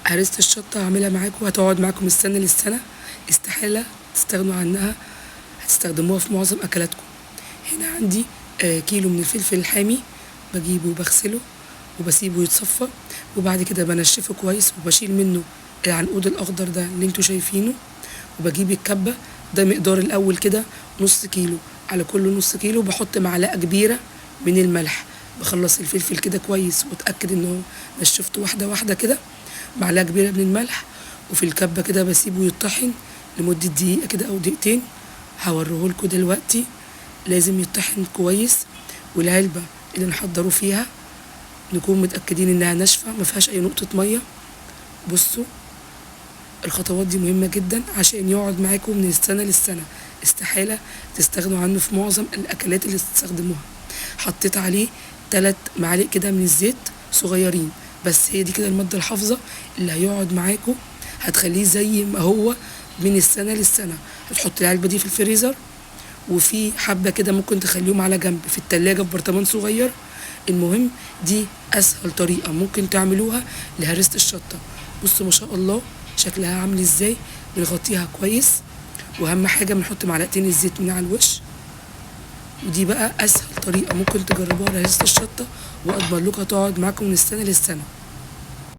هرسة الشطة هعملها معاكم وهتقعد معاكم من السنة للسنة، استحالة تستغنوا عنها، هتستخدموها في معظم أكلاتكم. هنا عندي كيلو من الفلفل الحامي، بجيبه وبغسله وبسيبه يتصفى، وبعد كده بنشفه كويس وبشيل منه العنقود الأخضر ده اللي انتوا شايفينه، وبجيب الكبة. ده مقدار الأول كده نص كيلو، على كل نص كيلو بحط معلقة كبيرة من الملح. بخلص الفلفل كده كويس واتأكد انه نشفته واحدة واحدة كده، معلقة كبيرة من الملح. وفي الكبة كده بسيبه يطحن لمدة دقيقة كده أو دقيقتين، هوريهولكوا دلوقتي. لازم يطحن كويس، والعلبة اللي نحضره فيها نكون متأكدين انها ناشفة مفيهاش اي نقطة مية. بصوا الخطوات دي مهمة جدا عشان يقعد معاكم من السنة للسنة، استحالة تستغنوا عنه في معظم الأكلات اللي تستخدموها. حطيت عليه 3 معالق كده من الزيت صغيرين، بس هي دي كده المادة الحافظة اللي هيقعد معاكم، هتخليه زي ما هو من السنة للسنة. هتحط العلبة دي في الفريزر، وفي حبة كده ممكن تخليهم على جنب في التلاجة في برطمان صغير. المهم دي أسهل طريقة ممكن تعملوها لهرسة الشطة. بصوا ما شاء الله شكلها عامل ازاي. بنغطيها كويس، واهم حاجه بنحط معلقتين الزيت من على الوش. ودي بقى اسهل طريقه ممكن تجربوها لهرسة الشطه، واضمن لكم هتقعد معاكم من السنه للسنه.